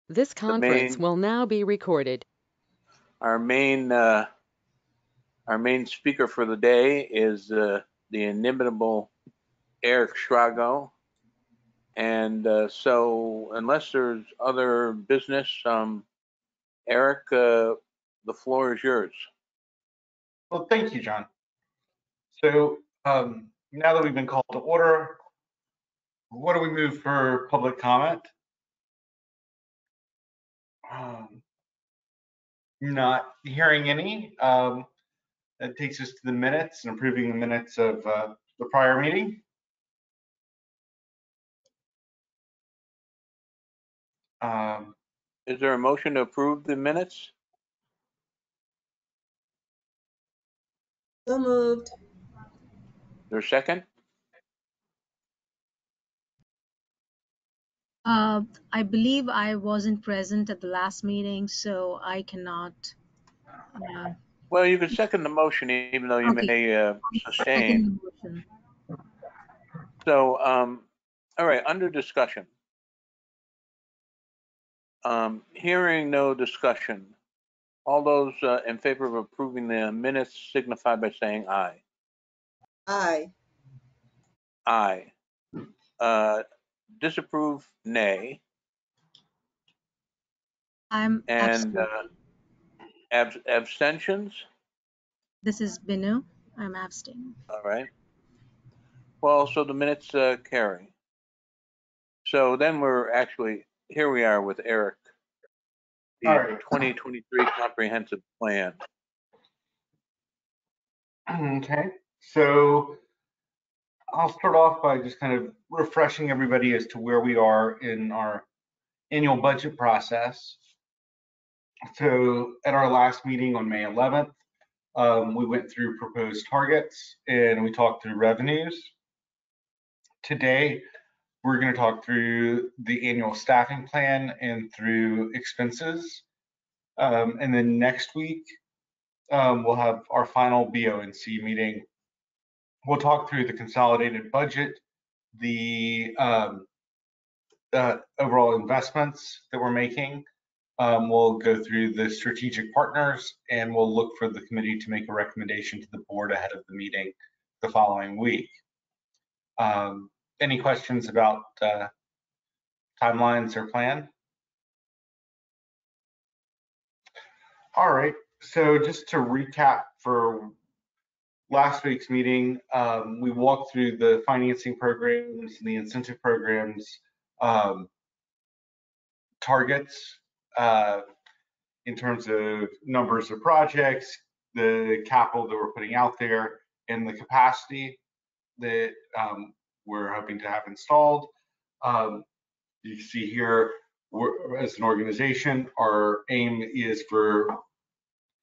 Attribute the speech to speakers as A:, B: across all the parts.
A: This
B: The
A: conference
B: main,
A: will now be recorded.
B: our main speaker for the day is the inimitable Eric Schrago. And so unless there's other business, Eric, the floor is yours.
C: Well, thank you, John. So now that we've been called to order, what do we move for public comment? Not hearing any. That takes us to the minutes and approving the minutes of the prior meeting.
B: Is there a motion to approve the minutes?
D: So moved.
B: Is there a second?
E: I believe I wasn't present at the last meeting, so I cannot.
B: Well, you can second the motion even though you
E: Okay.
B: may sustain.
E: Second the motion.
B: So, all right, under discussion. Hearing no discussion, all those in favor of approving the minutes signify by saying aye.
D: Aye.
B: Aye. Disapprove, nay.
E: I'm
B: And abstentions?
E: This is Binu. I'm abstaining.
B: All right. Well, so the minutes carry. So then we're actually, here we are with Eric, the
C: All right.
B: 2023 comprehensive plan.
C: Okay, so I'll start off by just kind of refreshing everybody as to where we are in our annual budget process. So at our last meeting on May 11th, we went through proposed targets and we talked through revenues. Today, we're going to talk through the annual staffing plan and through expenses. And then next week, we'll have our final BO&C meeting. We'll talk through the consolidated budget, the overall investments that we're making. We'll go through the strategic partners and we'll look for the committee to make a recommendation to the board ahead of the meeting the following week. Any questions about timelines or plan? All right, so just to recap for last week's meeting, we walked through the financing programs and the incentive programs targets in terms of numbers of projects, the capital that we're putting out there, and the capacity that we're hoping to have installed. You see here, as an organization, our aim is for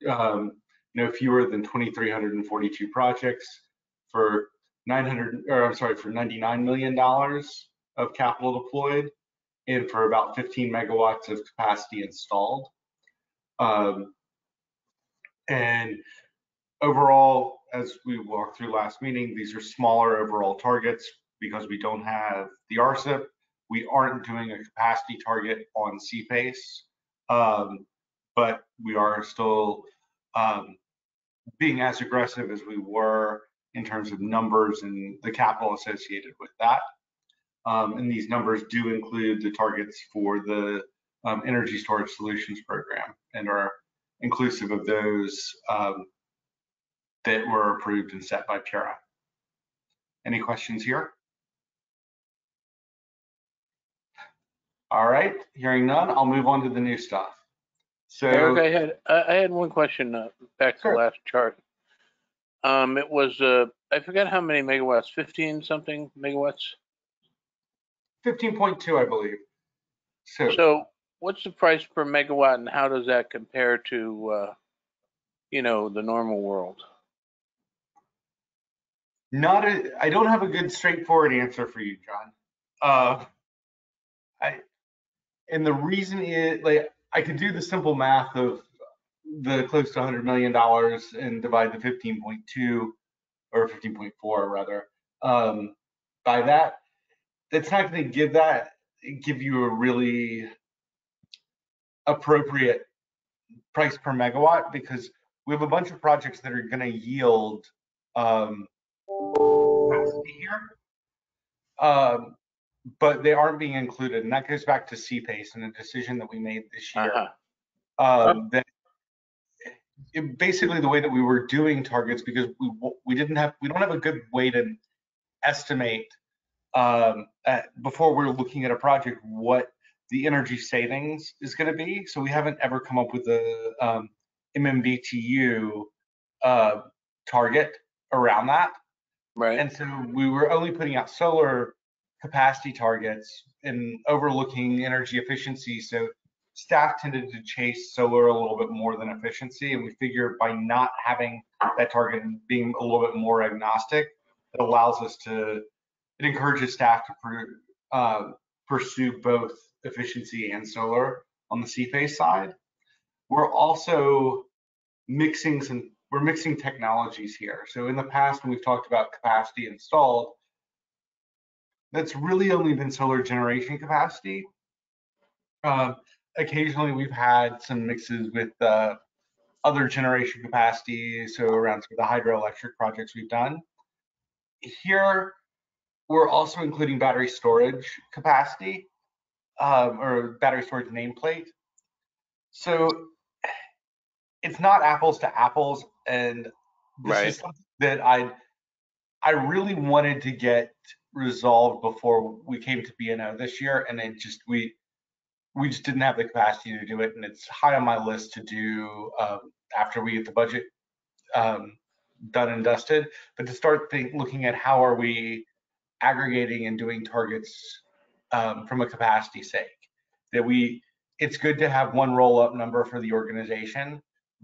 C: no fewer than 2,342 projects for $99 million of capital deployed and for about 15 megawatts of capacity installed. And overall, as we walked through last meeting, these are smaller overall targets because we don't have the RCIP. We aren't doing a capacity target on CPACE, but we are still being as aggressive as we were in terms of numbers and the capital associated with that. And these numbers do include the targets for the Energy Storage Solutions Program and are inclusive of those that were approved and set by PURA. Any questions here? All right, hearing none, I'll move on to the new stuff. So
B: Eric, I had one question back to the last chart. It was, I forget how many megawatts, 15 something megawatts?
C: 15.2, I believe.
B: So what's the price per megawatt and how does that compare to, you know, the normal world?
C: I don't have a good straightforward answer for you, John. And the reason is, like, I could do the simple math of the close to $100 million and divide the 15.2 or 15.4 rather by that. That's not going to give you a really appropriate price per megawatt, because we have a bunch of projects that are going to yield capacity here, but they aren't being included, and that goes back to CPACE and a decision that we made this year. That basically the way that we were doing targets, because we don't have a good way to estimate before we're looking at a project what the energy savings is going to be. So we haven't ever come up with a MMBTU target around that.
B: Right.
C: And so we were only putting out solar capacity targets and overlooking energy efficiency. So staff tended to chase solar a little bit more than efficiency. And we figure by not having that target and being a little bit more agnostic, it allows us to, it encourages staff to pursue both efficiency and solar on the CPACE side. We're also mixing technologies here. So in the past, when we've talked about capacity installed, that's really only been solar generation capacity. Occasionally, we've had some mixes with other generation capacity, so around some of the hydroelectric projects we've done. Here, we're also including battery storage capacity, or battery storage nameplate. So it's not apples to apples, and this is something that I really wanted to get resolved before we came to B&O this year, and it just we just didn't have the capacity to do it, and it's high on my list to do after we get the budget done and dusted. But to start looking at how are we aggregating and doing targets from a capacity sake. That it's good to have one roll-up number for the organization,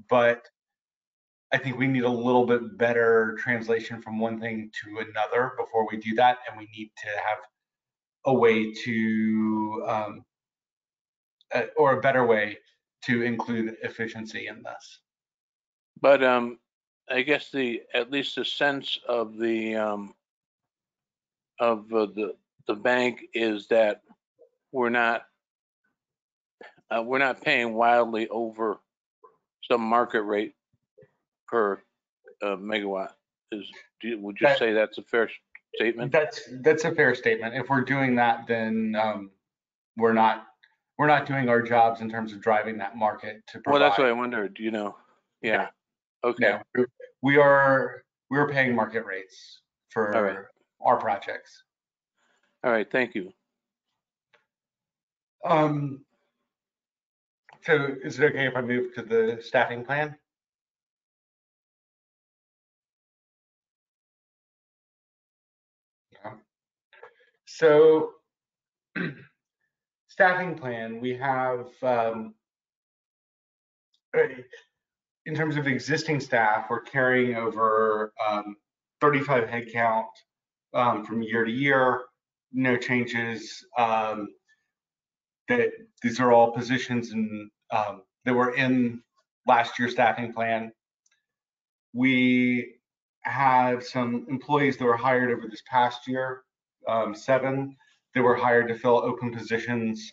C: but I think we need a little bit better translation from one thing to another before we do that, and we need to have a way to, or a better way to include efficiency in this.
B: But I guess at least the sense of the bank is that we're not paying wildly over some market rate per megawatt. Would you say that's a fair statement?
C: That's a fair statement. If we're doing that, then we're not doing our jobs in terms of driving that market to provide.
B: Well, that's what I wondered. Yeah. Okay.
C: Yeah, we're paying market rates for our projects.
B: All right. Thank you.
C: So is it okay if I move to the staffing plan? Yeah. So staffing plan, we have, in terms of existing staff, we're carrying over 35 headcount from year to year, no changes. That these are all positions that were in last year's staffing plan. We have some employees that were hired over this past year, 7 that were hired to fill open positions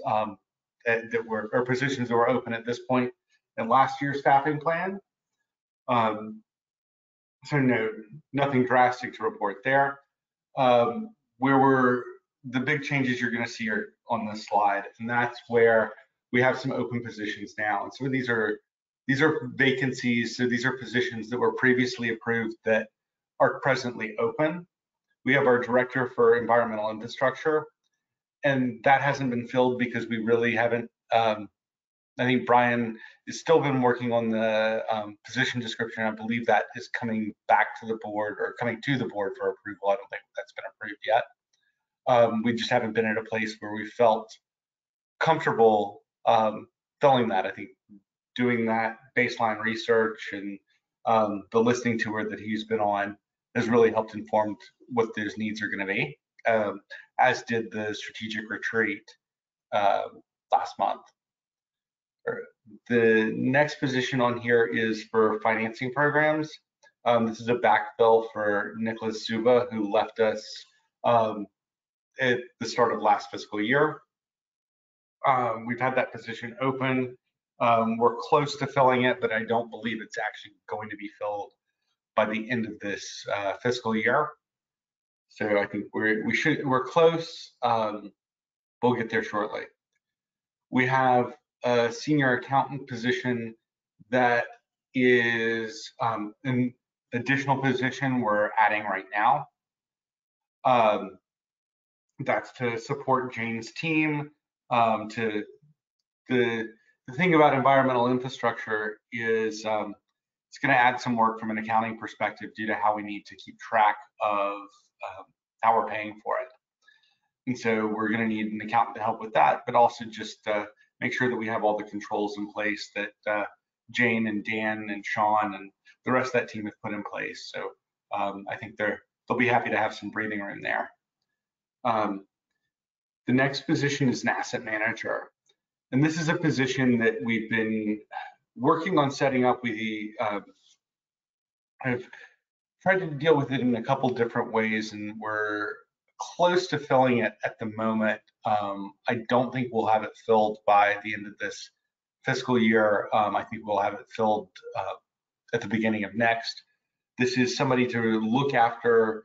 C: positions that were open at this point in last year's staffing plan. So nothing drastic to report there. The big changes you're going to see are on this slide, and that's where we have some open positions now. And so these are vacancies. So these are positions that were previously approved that are presently open. We have our director for environmental infrastructure, and that hasn't been filled because we really haven't. I think Brian has still been working on the position description. I believe that is coming back to the board or coming to the board for approval. I don't think that's been approved yet. We just haven't been at a place where we felt comfortable filling that. I think doing that baseline research and the listening tour that he's been on has really helped inform what those needs are going to be, as did the strategic retreat last month. The next position on here is for financing programs. This is a backfill for Nicholas Zuba, who left us at the start of last fiscal year. We've had that position open We're close to filling it, but I don't believe it's actually going to be filled by the end of this fiscal year. So I think we're close. We'll get there shortly. We have a senior accountant position that is an additional position we're adding right now. That's to support Jane's team. The thing about environmental infrastructure is it's going to add some work from an accounting perspective due to how we need to keep track of how we're paying for it. And so we're going to need an accountant to help with that, but also just make sure that we have all the controls in place that Jane and Dan and Sean and the rest of that team have put in place. So I think they'll be happy to have some breathing room there. The next position is an asset manager. And this is a position that we've been working on setting up. I've tried to deal with it in a couple different ways, and we're close to filling it at the moment. I don't think we'll have it filled by the end of this fiscal year. I think we'll have it filled at the beginning of next. This is somebody to look after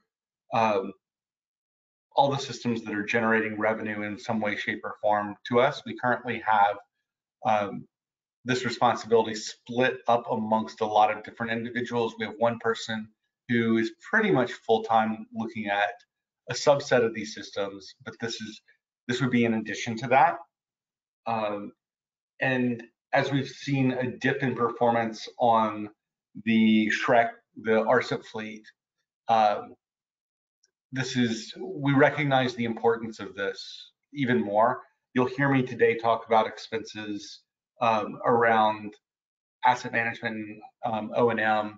C: all the systems that are generating revenue in some way, shape, or form to us. We currently have this responsibility split up amongst a lot of different individuals. We have one person who is pretty much full-time looking at a subset of these systems, but this would be in addition to that. And as we've seen a dip in performance on the RSIP fleet, we recognize the importance of this even more. You'll hear me today talk about expenses around asset management, O&M,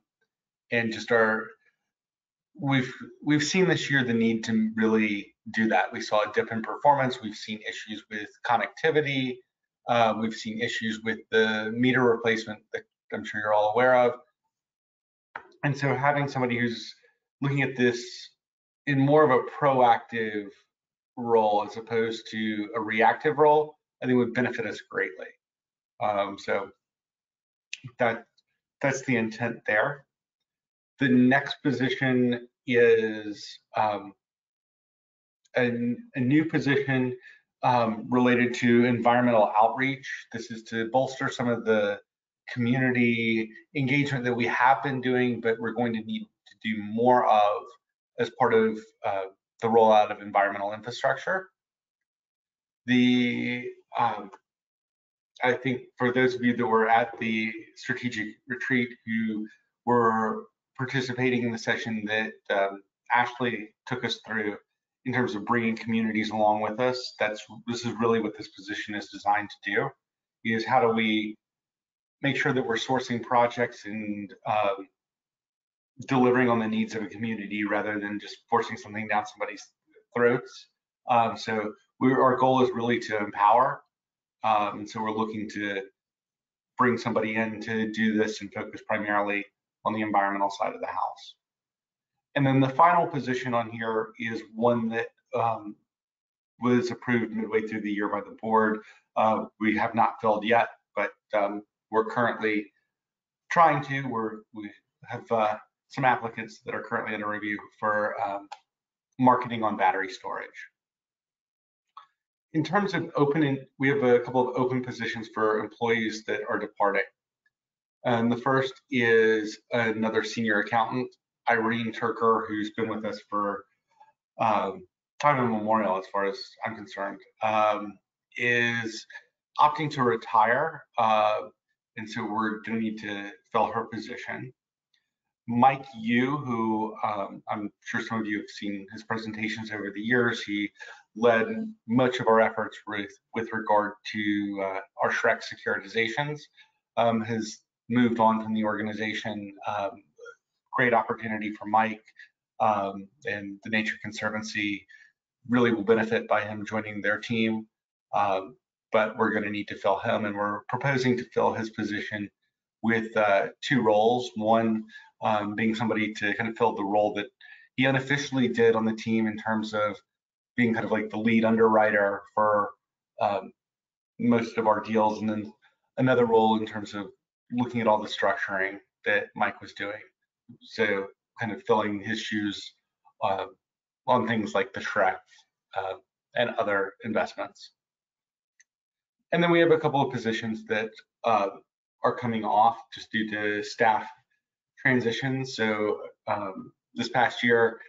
C: and just we've seen this year the need to really do that. We saw a dip in performance. We've seen issues with connectivity. We've seen issues with the meter replacement that I'm sure you're all aware of. And so having somebody who's looking at this in more of a proactive role as opposed to a reactive role, I think would benefit us greatly. So that's the intent there. The next position is a new position related to environmental outreach. This is to bolster some of the community engagement that we have been doing, but we're going to need to do more of as part of the rollout of environmental infrastructure. I think for those of you that were at the strategic retreat who were participating in the session that Ashley took us through in terms of bringing communities along with us, this is really what this position is designed to do, is how do we make sure that we're sourcing projects and delivering on the needs of a community rather than just forcing something down somebody's throats. So our goal is really to empower. And so we're looking to bring somebody in to do this and focus primarily on the environmental side of the house. And then the final position on here is one that was approved midway through the year by the board. We have not filled yet, but we're currently trying to. We have some applicants that are currently under review for marketing on battery storage. In terms of we have a couple of open positions for employees that are departing. And the first is another senior accountant, Irene Turker, who's been with us for time immemorial, as far as I'm concerned, is opting to retire. And so we're going to need to fill her position. Mike Yu, who I'm sure some of you have seen his presentations over the years, he led much of our efforts with regard to our Shrek securitizations, has moved on from the organization. Great opportunity for Mike, and the Nature Conservancy really will benefit by him joining their team. But we're going to need to fill him, and we're proposing to fill his position with two roles. One being somebody to kind of fill the role that he unofficially did on the team in terms of being kind of like the lead underwriter for most of our deals, and then another role in terms of looking at all the structuring that Mike was doing. So kind of filling his shoes on things like the Shrek and other investments. And then we have a couple of positions that are coming off just due to staff transitions. So this past year,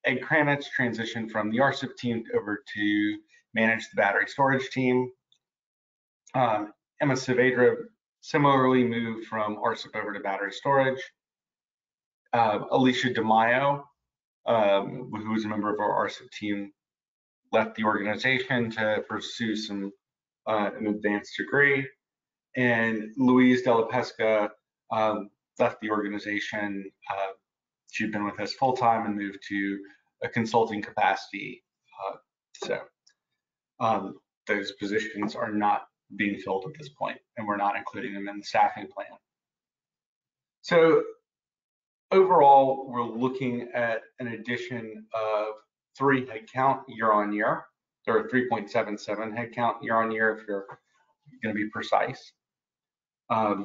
C: Ed Kranitz transitioned from the RSIP team over to manage the battery storage team. Emma Saavedra similarly moved from RSIP over to battery storage. Alicia DeMaio, who was a member of our RSIP team, left the organization to pursue an advanced degree. And Louise Della Pesca left the organization. She'd been with us full time and moved to a consulting capacity. So those positions are not being filled at this point, and we're not including them in the staffing plan. So overall, we're looking at an addition of 3 headcount year on year, or 3.77 headcount year on year if you're going to be precise. I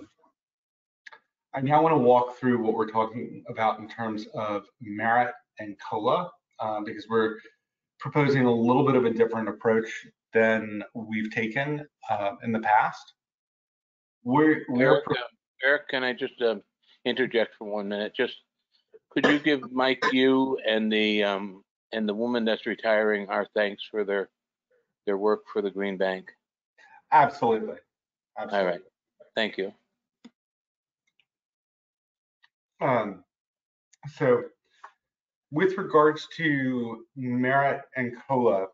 C: now want to walk through what we're talking about in terms of merit and COLA, because we're proposing a little bit of a different approach than we've taken in the past.
B: Eric, can I just interject for 1 minute? Just could you give Mike, you and the woman that's retiring our thanks for their work for the Green Bank?
C: Absolutely. Absolutely.
B: All right. Thank you.
C: So with regards to merit and COLA,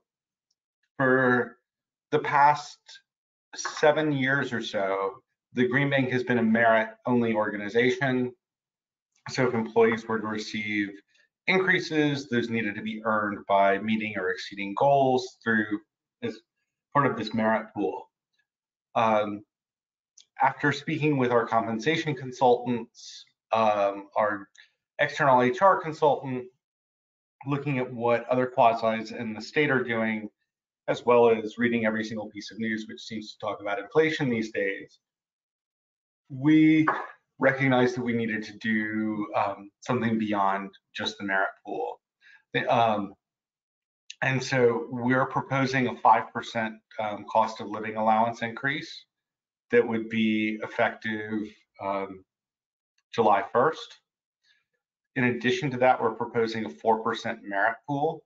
C: for the past 7 years or so, the Green Bank has been a merit-only organization. So if employees were to receive increases, those needed to be earned by meeting or exceeding goals through as part of this merit pool. After speaking with our compensation consultants, our external HR consultant, looking at what other quasis in the state are doing, as well as reading every single piece of news which seems to talk about inflation these days, we recognized that we needed to do something beyond just the merit pool. And so we're proposing a 5% cost of living allowance increase that would be effective July 1st. In addition to that, we're proposing a 4% merit pool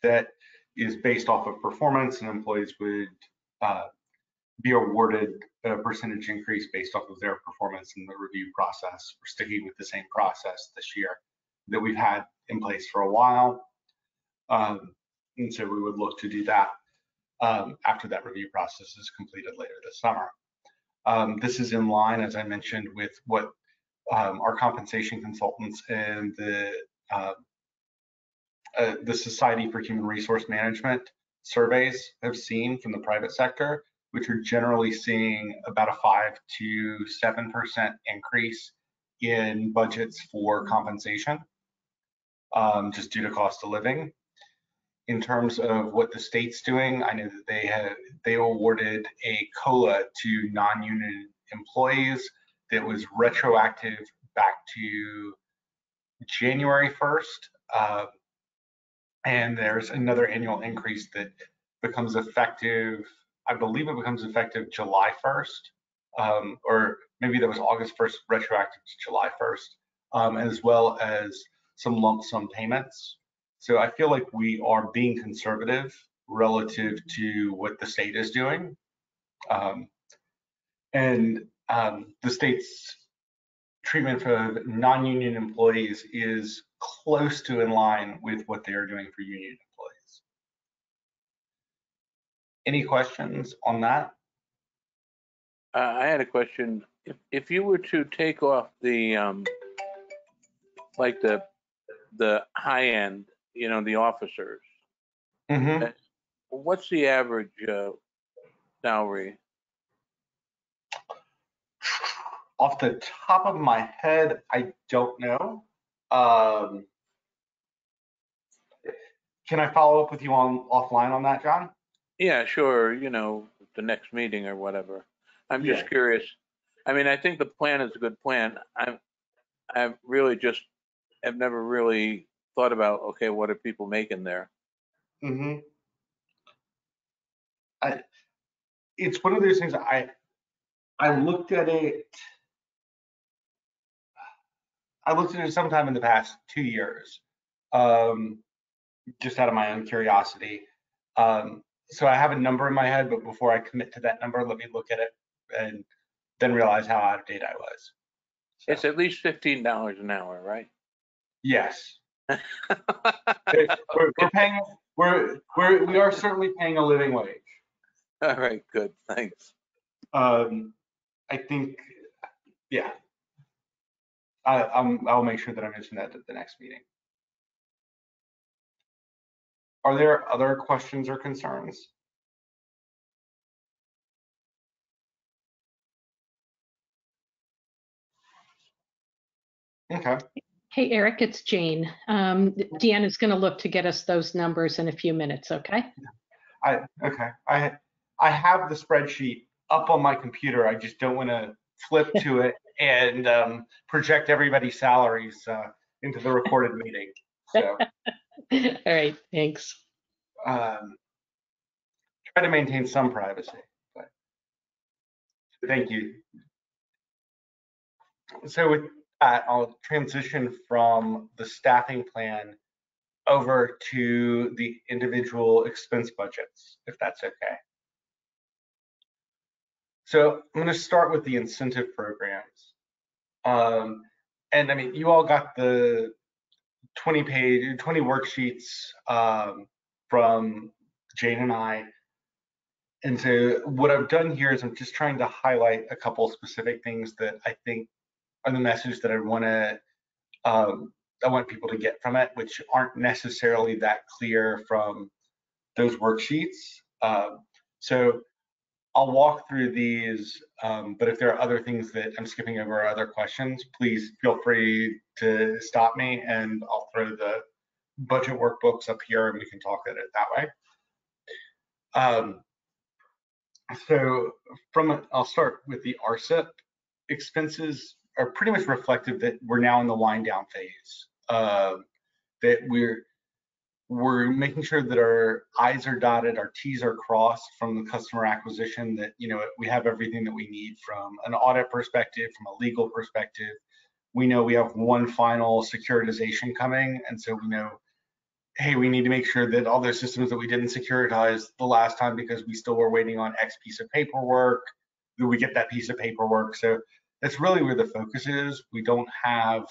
C: that is based off of performance, and employees would be awarded a percentage increase based off of their performance in the review process. We're sticking with the same process this year that we've had in place for a while. And so we would look to do that after that review process is completed later this summer. This is in line, as I mentioned, with what our compensation consultants and the Society for Human Resource Management surveys have seen from the private sector, which are generally seeing about a 5 to 7% increase in budgets for compensation, just due to cost of living. In terms of what the state's doing, I know that they awarded a COLA to non-union employees that was retroactive back to January 1st. And there's another annual increase that becomes effective, I believe it becomes effective July 1st, or maybe that was August 1st, retroactive to July 1st, as well as some lump sum payments. So I feel like we are being conservative relative to what the state is doing. And the state's treatment for non-union employees is close to in line with what they are doing for union employees. Any questions on that?
B: I had a question. If you were to take off the like the high end, you know, the officers, what's the average salary?
C: Off the top of my head, I don't know. Can I follow up with you offline on that, John?
B: Yeah, sure. You know, the next meeting or whatever. I'm
C: Yeah.
B: just curious. I mean, I think the plan is a good plan. I really just have never really thought about, okay, what are people making there?
C: Mm-hmm. It's one of those things. I looked at it. I looked at it sometime in the past 2 years, um, just out of my own curiosity. So I have a number in my head, but before I commit to that number, let me look at it and then realize how out of date I was. So
B: It's at least $15 an hour, right?
C: yes, we're
B: Okay.
C: paying. We are certainly paying a living wage.
B: All right, good. Thanks.
C: I think, yeah, I'll make sure that I mention that at the next meeting. Are there other questions or concerns? Okay.
A: Hey, Eric, it's Jane. Deanna's going to look to get us those numbers in a few minutes, okay?
C: Okay. I have the spreadsheet up on my computer. I just don't want to flip to it and project everybody's salaries into the recorded meeting. So
A: All right, thanks.
C: try to maintain some privacy. But thank you. So with that, I'll transition from the staffing plan over to the individual expense budgets, if that's okay. So I'm going to start with the incentive programs. And I mean, you all got the 20 worksheets from Jane and I. And so what I've done here is I'm just trying to highlight a couple of specific things that I think are the message that I want people to get from it, which aren't necessarily that clear from those worksheets. So I'll walk through these, but if there are other things that I'm skipping over or other questions, please feel free to stop me and I'll throw the budget workbooks up here and we can talk at it that way. So I'll start with the RSIP. Expenses are pretty much reflective that we're now in the wind down phase. That we're making sure that our I's are dotted, our T's are crossed from the customer acquisition, that we have everything that we need from an audit perspective, from a legal perspective. We know we have one final securitization coming, and so we know, hey, we need to make sure that all those systems that we didn't securitize the last time because we still were waiting on X piece of paperwork, that we get that piece of paperwork. So that's really where the focus is. We don't have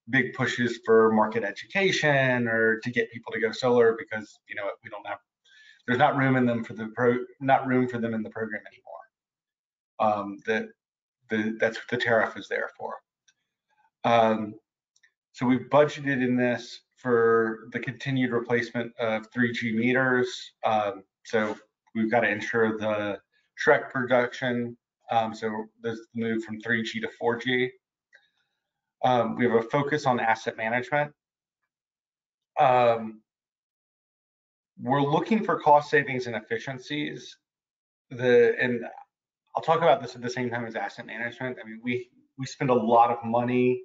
C: big pushes for market education or to get people to go solar because we don't have, there's not room in them for not room for them in the program anymore. That's what the tariff is there for. So we've budgeted in this for the continued replacement of 3G meters. So we've got to ensure the Shrek production. So there's the move from 3G to 4G. We have a focus on asset management. We're looking for cost savings and efficiencies. And I'll talk about this at the same time as asset management. I mean, we spend a lot of money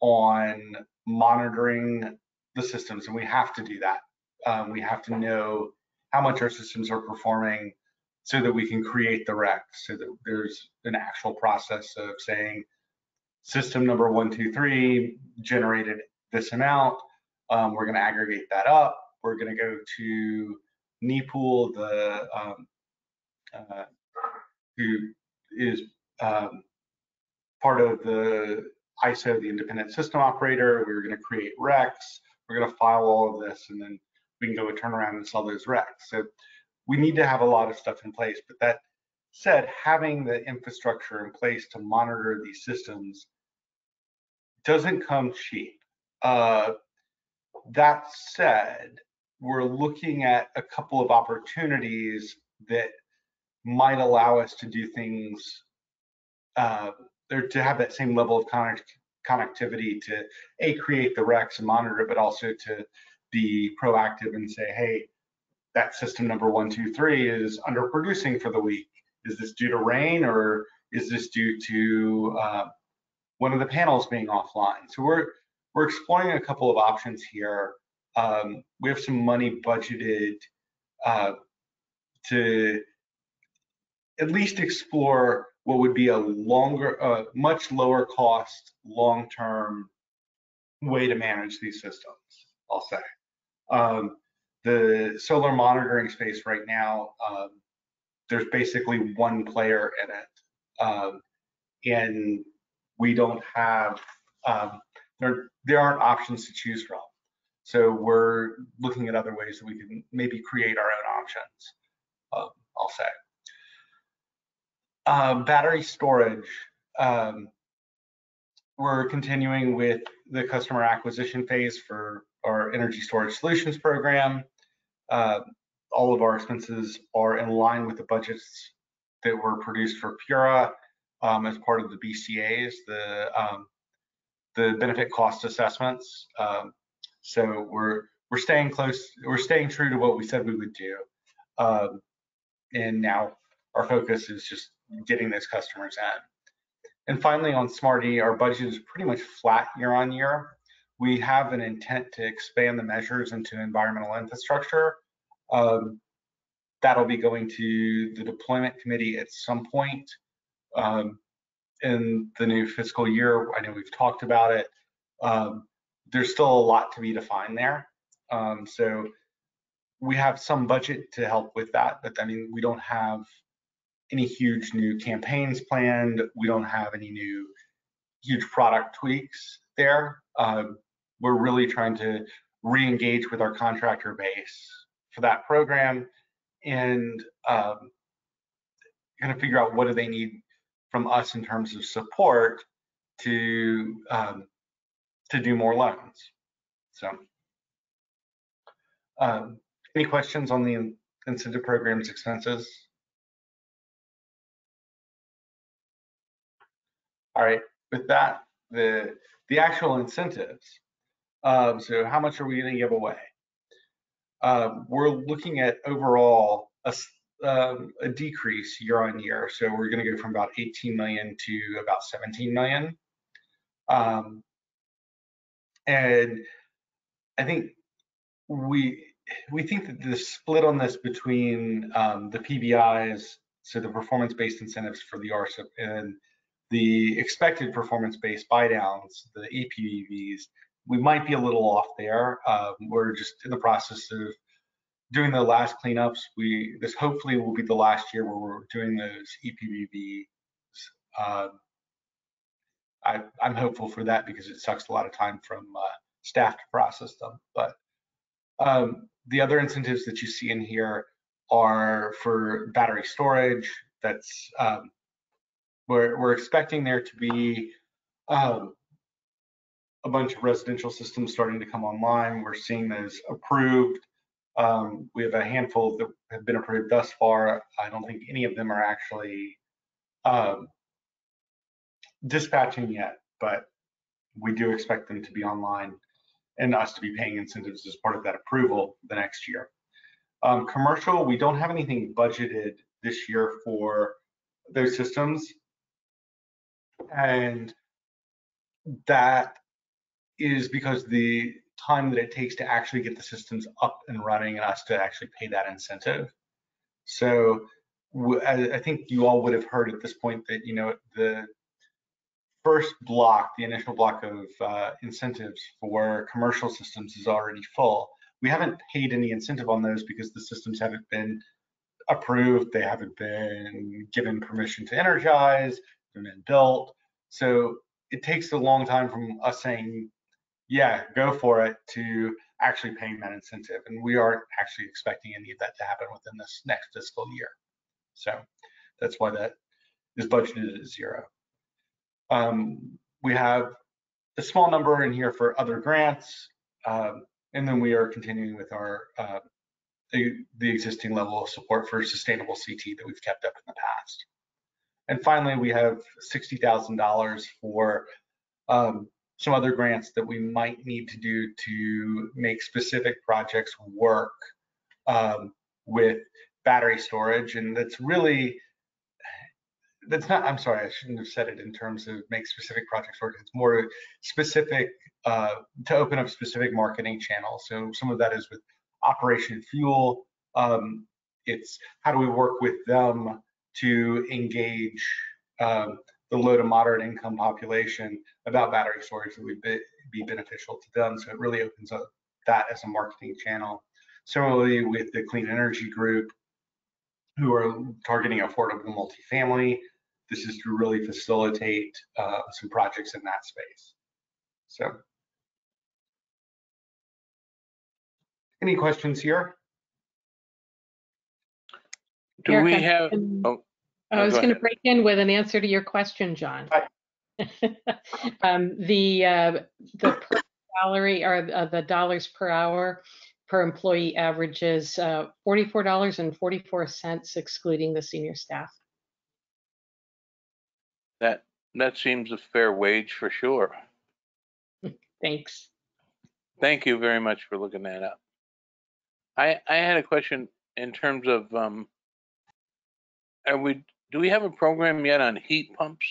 C: on monitoring the systems, and we have to do that. We have to know how much our systems are performing so that we can create the recs, so that there's an actual process of saying system number 1, 2, 3 generated this amount. We're going to aggregate that up. We're going to go to NEPOOL, who is part of the ISO, the independent system operator. We're going to create recs. We're going to file all of this, and then we can go and turn around and sell those recs. So we need to have a lot of stuff in place. But that said, having the infrastructure in place to monitor these systems doesn't come cheap. That said, we're looking at a couple of opportunities that might allow us to do things or to have that same level of connectivity to create the recs and monitor, but also to be proactive and say, hey, that system number 1, 2, 3 is underproducing for the week. Is this due to rain, or is this due to one of the panels being offline? So we're exploring a couple of options here. We have some money budgeted to at least explore what would be a longer, much lower cost, long-term way to manage these systems, I'll say. The solar monitoring space right now, there's basically one player in it. And we don't have, there aren't options to choose from. So we're looking at other ways that we can maybe create our own options, I'll say. Battery storage. We're continuing with the customer acquisition phase for our energy storage solutions program. All of our expenses are in line with the budgets that were produced for Pura as part of the BCAs, the benefit cost assessments. So we're staying close. We're staying true to what we said we would do. And now our focus is just getting those customers in. And finally, on Smarty, our budget is pretty much flat year on year. We have an intent to expand the measures into environmental infrastructure. That'll be going to the deployment committee at some point in the new fiscal year. I know we've talked about it. There's still a lot to be defined there. So we have some budget to help with that, but I mean, we don't have any huge new campaigns planned. We don't have any new huge product tweaks there. We're really trying to re-engage with our contractor base for that program and kind of figure out what do they need from us in terms of support to do more loans. So any questions on the incentive program's expenses? All right, with that, the actual incentives. So how much are we going to give away? We're looking at overall a decrease year on year. So we're going to go from about 18 million to about 17 million. And I think we think that the split on this between the PBIs, so the performance-based incentives for the RSIP, and the expected performance-based buy-downs, the EPBVs, we might be a little off there. We're just in the process of doing the last cleanups. This hopefully will be the last year where we're doing those EPBVs. I'm hopeful for that because it sucks a lot of time from staff to process them. But the other incentives that you see in here are for battery storage. That's we're expecting there to be a bunch of residential systems starting to come online. We're seeing those approved. We have a handful that have been approved thus far. I don't think any of them are actually dispatching yet, but we do expect them to be online and us to be paying incentives as part of that approval the next year. Commercial, we don't have anything budgeted this year for those systems. And that is because the time that it takes to actually get the systems up and running and us to actually pay that incentive. So I think you all would have heard at this point that, you know, the first block, the initial block of incentives for commercial systems is already full. We haven't paid any incentive on those because the systems haven't been approved. They haven't been given permission to energize, they've been built. So it takes a long time from us saying, yeah, go for it, to actually paying that incentive. And we aren't actually expecting any of that to happen within this next fiscal year. So that's why that is budgeted at 0. We have a small number in here for other grants, and then we are continuing with our the existing level of support for sustainable CT that we've kept up in the past. And finally, we have $60,000 for some other grants that we might need to do to make specific projects work That's not, I'm sorry, I shouldn't have said it in terms of make specific projects work. It's more specific to open up specific marketing channels. So some of that is with Operation Fuel. It's how do we work with them to engage the low to moderate income population about battery storage that would be beneficial to them. So it really opens up that as a marketing channel. Similarly with the Clean Energy Group, who are targeting affordable multifamily. This is to really facilitate some projects in that space. So, any questions here?
B: Do
A: Eric,
B: we
A: I'm-
B: have, oh,
A: I was
B: go
A: going to
B: ahead.
A: break in with an answer to your question, John.
C: Hi.
A: The per salary or the dollars per hour per employee averages $44.44, excluding the senior staff.
B: That seems a fair wage for sure.
A: Thanks.
B: Thank you very much for looking that up. I had a question in terms of, do we have a program yet on heat pumps?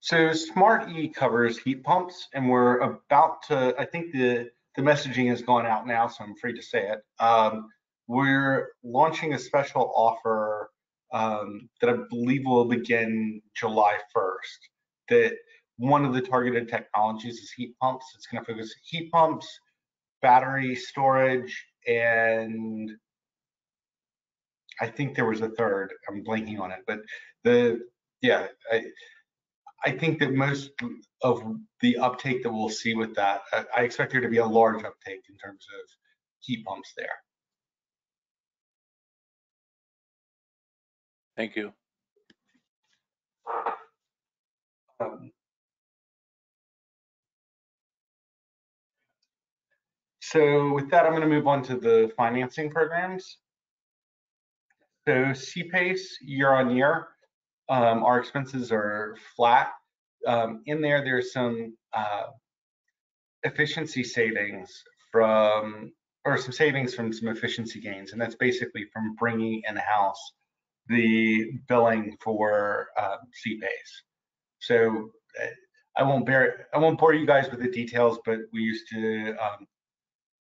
C: So Smart E covers heat pumps, and we're about to, I think the messaging has gone out now, so I'm free to say it. We're launching a special offer that I believe will begin July 1st. That one of the targeted technologies is heat pumps. It's going to focus heat pumps, battery storage, and I think there was a third. I'm blanking on it, but I think that most of the uptake that we'll see with that, I expect there to be a large uptake in terms of heat pumps there.
B: Thank you.
C: So with that, I'm going to move on to the financing programs. So CPACE year on year, our expenses are flat. In there, there's some efficiency savings from, or some savings from some efficiency gains, and that's basically from bringing in-house the billing for CPACE. So I won't bore you guys with the details, but we used to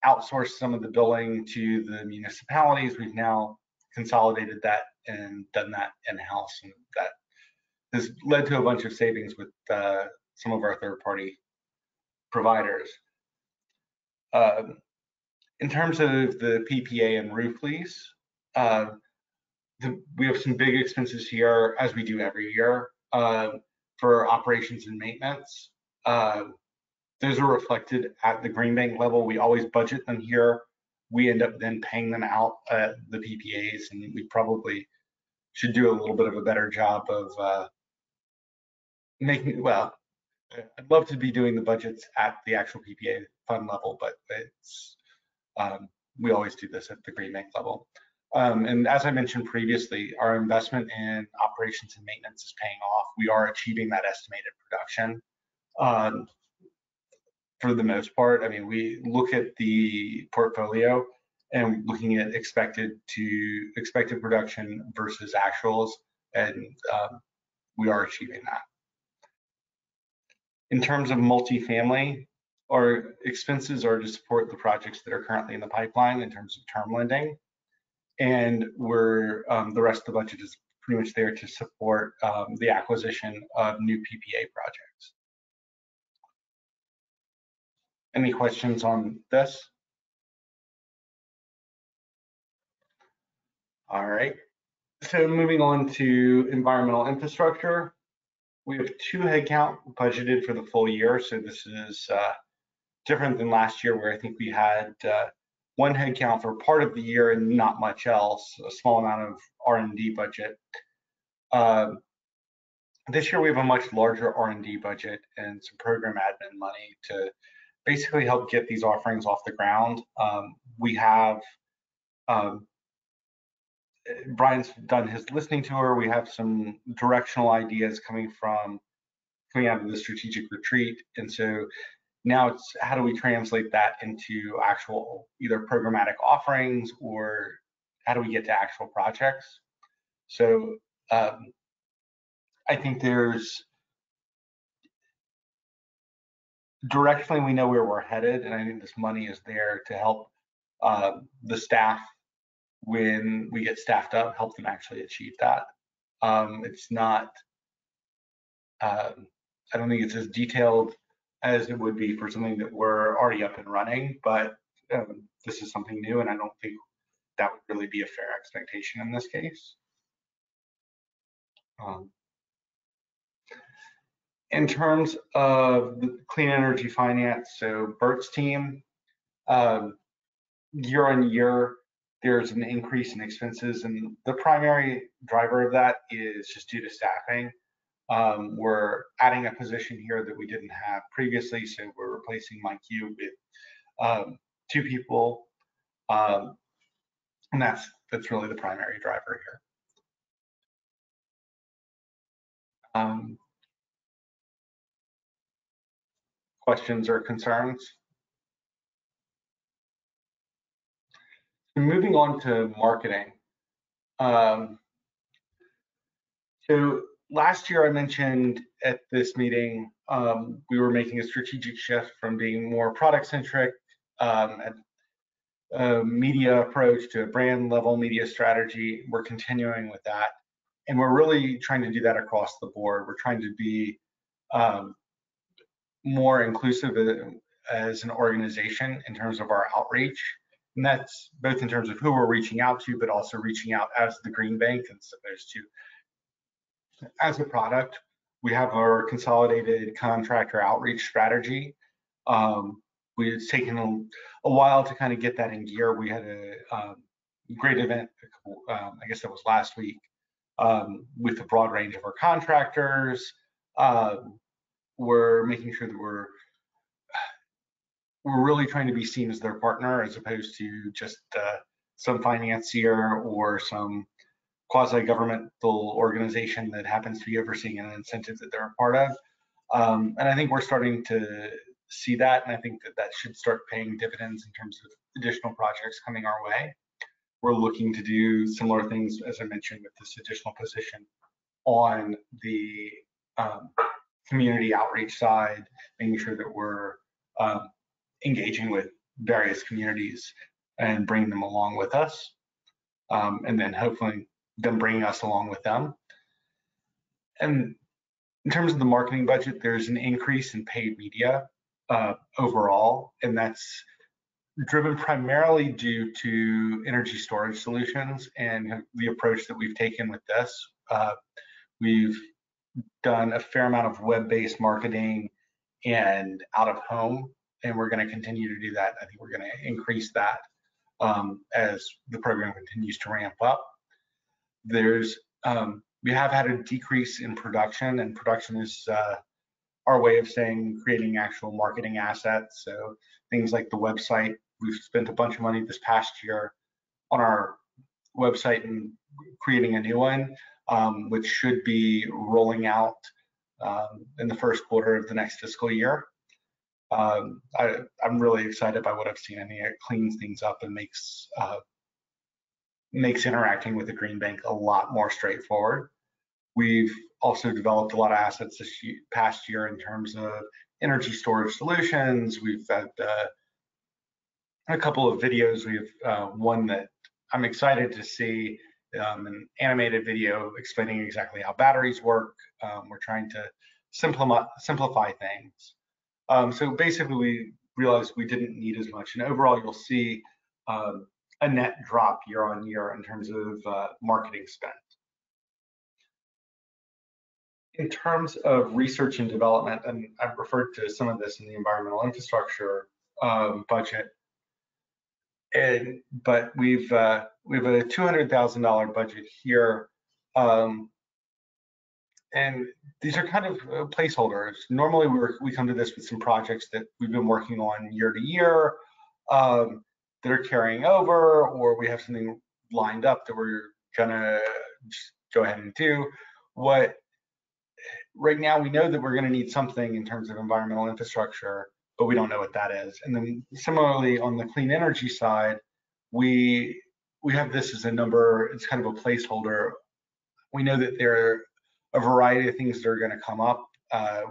C: outsource some of the billing to the municipalities. We've now consolidated that and done that in-house, and that has led to a bunch of savings with some of our third-party providers. In terms of the PPA and roof lease, we have some big expenses here, as we do every year, for operations and maintenance. Those are reflected at the Green Bank level. We always budget them here. We end up then paying them out at the PPAs, and we probably should do a little bit of a better job of making, well, I'd love to be doing the budgets at the actual PPA fund level, but it's, we always do this at the Green Bank level. And as I mentioned previously, our investment in operations and maintenance is paying off. We are achieving that estimated production. For the most part, I mean, we look at the portfolio and looking at expected production versus actuals, and we are achieving that. In terms of multifamily, our expenses are to support the projects that are currently in the pipeline in terms of term lending, and we're the rest of the budget is pretty much there to support the acquisition of new PPA projects. Any questions on this? All right. So moving on to environmental infrastructure, we have 2 headcount budgeted for the full year. So this is different than last year, where I think we had 1 headcount for part of the year and not much else, a small amount of R&D budget. This year we have a much larger R&D budget and some program admin money to basically help get these offerings off the ground. We have, Brian's done his listening tour. We have some directional ideas coming out of the strategic retreat. And so now it's how do we translate that into actual either programmatic offerings, or how do we get to actual projects? So I think there's directionally we know where we're headed, and I think this money is there to help the staff when we get staffed up, help them actually achieve that. It's not, I don't think it's as detailed as it would be for something that we're already up and running, but this is something new, and I don't think that would really be a fair expectation in this case. In terms of the clean energy finance, so Bert's team, year on year, there's an increase in expenses, and the primary driver of that is just due to staffing. We're adding a position here that we didn't have previously, so we're replacing Mike Yu with 2 people, and that's really the primary driver here. Questions or concerns? Moving on to marketing. So last year I mentioned at this meeting, we were making a strategic shift from being more product centric and a media approach to a brand level media strategy. We're continuing with that. And we're really trying to do that across the board. We're trying to be more inclusive as an organization in terms of our outreach. And that's both in terms of who we're reaching out to, but also reaching out as the Green Bank as opposed to as a product. We have our consolidated contractor outreach strategy. It's taken a while to kind of get that in gear. We had a great event, I guess that was last week, with a broad range of our contractors. We're making sure that we're really trying to be seen as their partner as opposed to just some financier or some quasi-governmental organization that happens to be overseeing an incentive that they're a part of. And I think we're starting to see that, and I think that should start paying dividends in terms of additional projects coming our way. We're looking to do similar things, as I mentioned, with this additional position on the community outreach side, making sure that we're engaging with various communities and bringing them along with us, and then hopefully them bringing us along with them. And in terms of the marketing budget, there's an increase in paid media overall, and that's driven primarily due to energy storage solutions and the approach that we've taken with this. We've done a fair amount of web-based marketing and out of home, and we're going to continue to do that. I think we're going to increase that as the program continues to ramp up. We have had a decrease in production, and production is our way of saying creating actual marketing assets. So things like the website, we've spent a bunch of money this past year on our website and creating a new one, which should be rolling out in the first quarter of the next fiscal year. I'm really excited by what I've seen. I think it cleans things up and makes interacting with the Green Bank a lot more straightforward. We've also developed a lot of assets this past year in terms of energy storage solutions. We've had a couple of videos. We have one that I'm excited to see, an animated video explaining exactly how batteries work. We're trying to simplify things. So basically, we realized we didn't need as much, and overall, you'll see a net drop year on year in terms of marketing spend. In terms of research and development, and I've referred to some of this in the environmental infrastructure budget, but we have a $200,000 budget here, and these are kind of placeholders. Normally, we come to this with some projects that we've been working on year to year that are carrying over, or we have something lined up that we're gonna just go ahead and do. Right now, we know that we're going to need something in terms of environmental infrastructure, but we don't know what that is. And then similarly, on the clean energy side, we have this as a number. It's kind of a placeholder. We know that there a variety of things that are going to come up.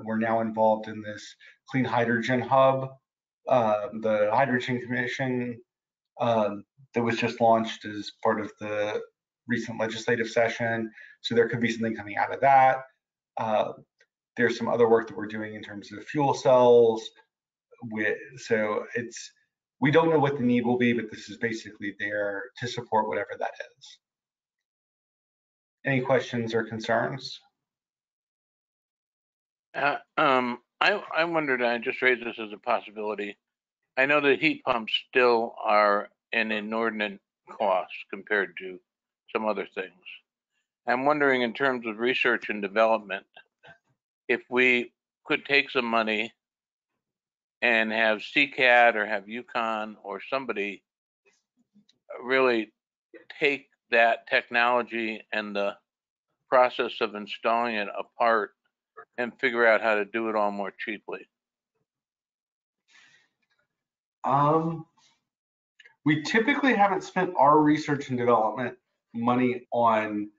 C: We're now involved in this clean hydrogen hub, the Hydrogen Commission that was just launched as part of the recent legislative session. So there could be something coming out of that. There's some other work that we're doing in terms of fuel cells. So we don't know what the need will be, but this is basically there to support whatever that is. Any questions or concerns?
B: I wondered, I just raised this as a possibility. I know that heat pumps still are an inordinate cost compared to some other things. I'm wondering, in terms of research and development, if we could take some money and have CCAT or have UConn or somebody really take that technology and the process of installing it apart and figure out how to do it all more cheaply.
C: We typically haven't spent our research and development money on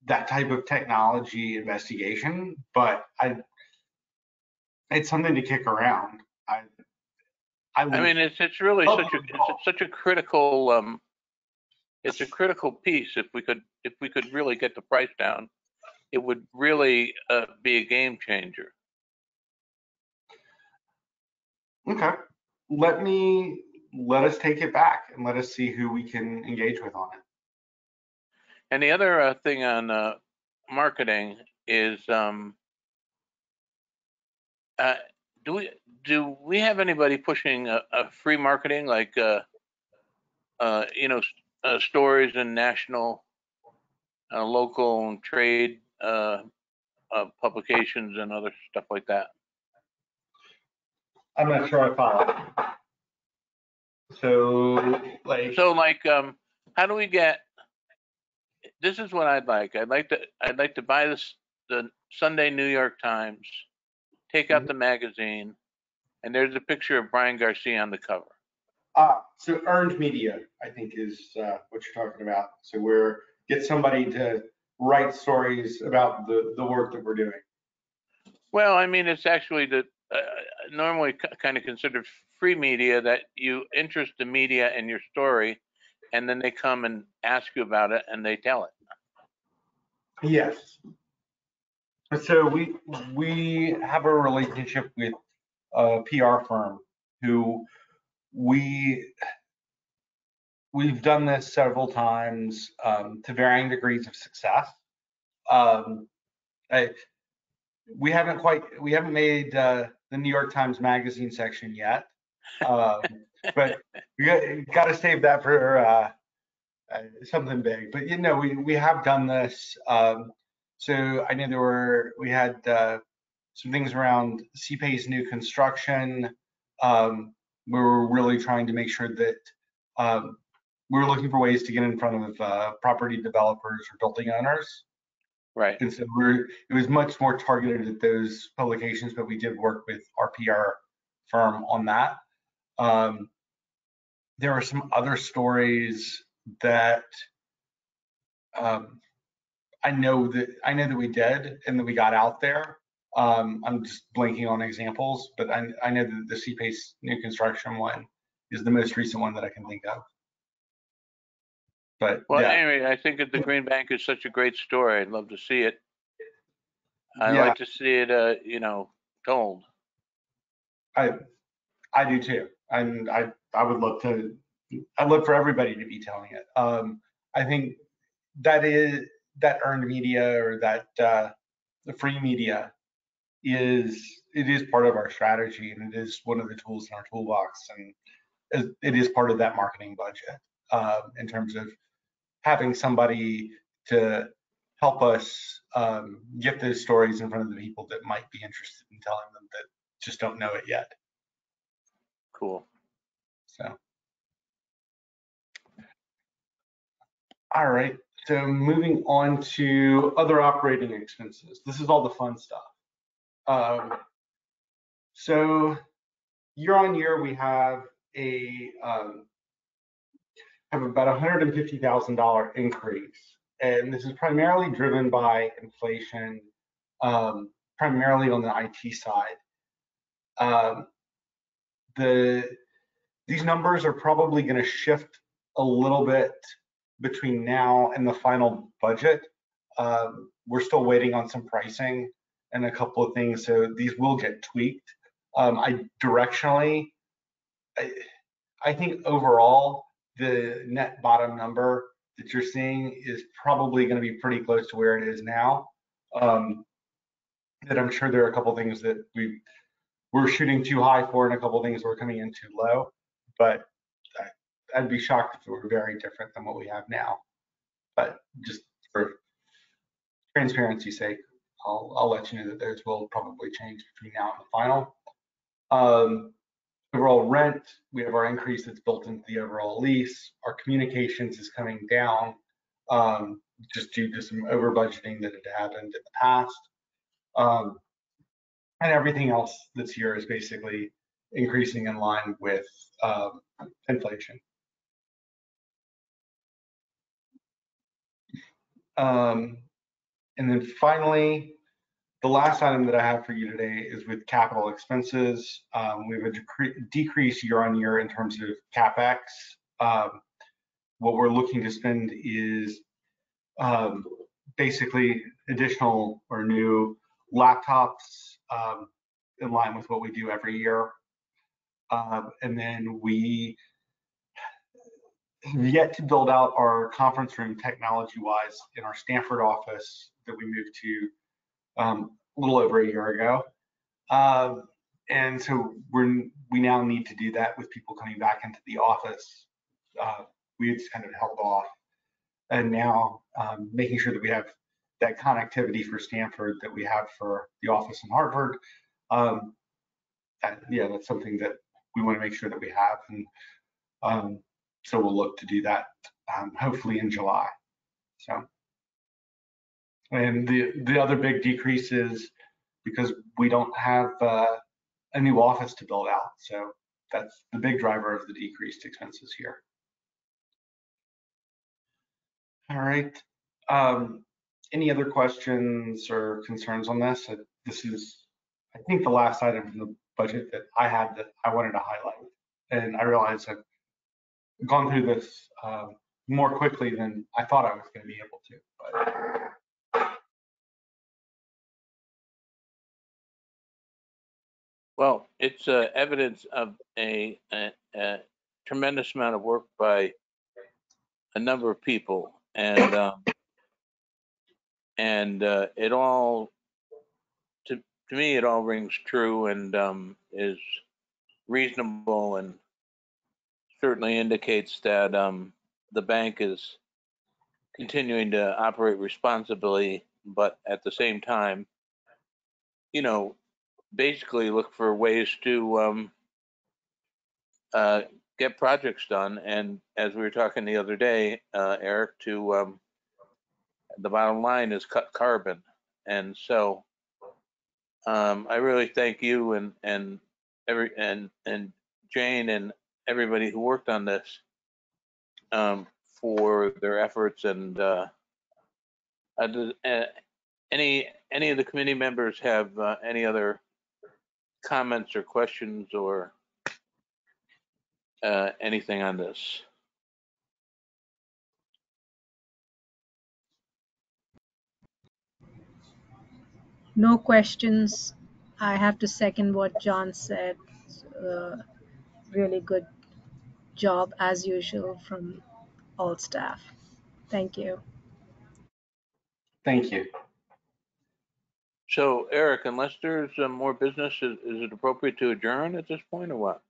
C: that type of technology investigation, but it's something to kick around.
B: I mean, it's really such a critical it's a critical piece. If we could really get the price down, it would really be a game changer.
C: Okay, let us take it back and let us see who we can engage with on it.
B: And the other thing on marketing is, do we have anybody pushing a free marketing, like stories in national, local trade publications and other stuff like that?
C: I'm not sure I follow. So
B: how do we get? This is what I'd like. I'd like to buy the Sunday New York Times, take out the magazine, and there's a picture of Brian Garcia on the cover.
C: So earned media, I think, is what you're talking about. So get somebody to write stories about the work that we're doing.
B: Well, I mean, it's actually normally kind of considered free media, that you interest the media in your story, and then they come and ask you about it and they tell it.
C: Yes. So we have a relationship with a PR firm who we've done this several times to varying degrees of success. We haven't made the New York Times Magazine section yet, but we got to save that for something big. But we have done this. So I know we had some things around CPA's new construction. We were really trying to make sure that we were looking for ways to get in front of property developers or building owners.
B: Right.
C: And so it was much more targeted at those publications, but we did work with our PR firm on that. There are some other stories that I know that we did and that we got out there. I'm just blanking on examples, but I know that the CPACE new construction one is the most recent one that I can think of. But
B: well,
C: yeah.
B: anyway, I think that the Green Bank is such a great story. I'd love to see it. I'd
C: Yeah.
B: like to see it, told.
C: I do too, and I'd love for everybody to be telling it. I think that earned media, or that the free media is part of our strategy, and it is one of the tools in our toolbox, and it is part of that marketing budget in terms of having somebody to help us get those stories in front of the people that might be interested in telling them that just don't know it yet.
B: Cool.
C: So, all right. So moving on to other operating expenses. This is all the fun stuff. So year on year, we have about $150,000 increase and this is primarily driven by inflation, primarily on the IT side. Um, these numbers are probably going to shift a little bit between now and the final budget. We're still waiting on some pricing and a couple of things, so these will get tweaked. Directionally, I think overall, the net bottom number that you're seeing is probably going to be pretty close to where it is now. That I'm sure there are a couple of things that we're shooting too high for, and a couple of things we're coming in too low. But I'd be shocked if it were very different than what we have now. But just for transparency's sake, I'll let you know that those will probably change between now and the final. Overall rent, we have our increase that's built into the overall lease. Our communications is coming down just due to some over budgeting that had happened in the past. And everything else this year is basically increasing in line with inflation. And then finally, the last item that I have for you today is with capital expenses. We have a decrease year on year in terms of CapEx. What we're looking to spend is basically additional or new laptops in line with what we do every year. And then we have yet to build out our conference room technology-wise in our Stanford office that we moved to a little over a year ago. And so we now need to do that with people coming back into the office. We had kind of held off. And now making sure that we have that connectivity for Stanford that we have for the office in Hartford. Yeah, that's something that we want to make sure that we have. And so we'll look to do that hopefully in July. So. And the other big decrease is because we don't have a new office to build out. So that's the big driver of the decreased expenses here. All right. Any other questions or concerns on this? This is, I think, the last item from the budget that I had that I wanted to highlight. And I realize I've gone through this more quickly than I thought I was going to be able to. But
B: Well, it's evidence of a tremendous amount of work by a number of people, and it all, to me, it all rings true and is reasonable, and certainly indicates that the bank is continuing to operate responsibly, but at the same time, basically look for ways to get projects done. And as we were talking the other day, Eric, the bottom line is cut carbon. And so I really thank you and Jane and everybody who worked on this for their efforts. And any of the committee members have any other comments or questions or anything on this?
E: No questions. I have to second what John said. Really good job as usual from all staff. Thank you.
C: thank you.
B: So, Eric, unless there's more business, is it appropriate to adjourn at this point or what?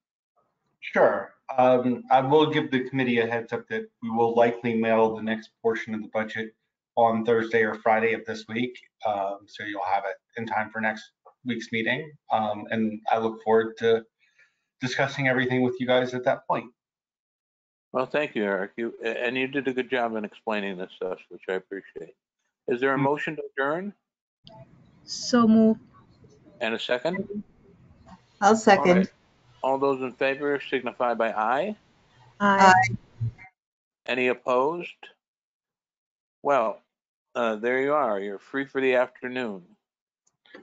C: Sure. I will give the committee a heads up that we will likely mail the next portion of the budget on Thursday or Friday of this week. So you'll have it in time for next week's meeting. And I look forward to discussing everything with you guys at that point.
B: Well, thank you, Eric. You did a good job in explaining this stuff, which I appreciate. Is there a motion to adjourn
E: So move.
B: and a second?
D: I'll
B: All
D: second.
B: right. All those in favor signify by aye.
E: Aye.
B: Any opposed? Well, there you are. You're free for the afternoon.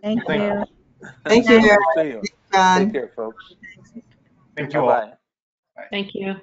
E: Thank
C: Thank
E: you.
D: Thank
B: Good
D: you,
B: to see you. Take
D: John.
B: care, folks.
C: Thank you all.
B: Bye-bye.
A: Thank you.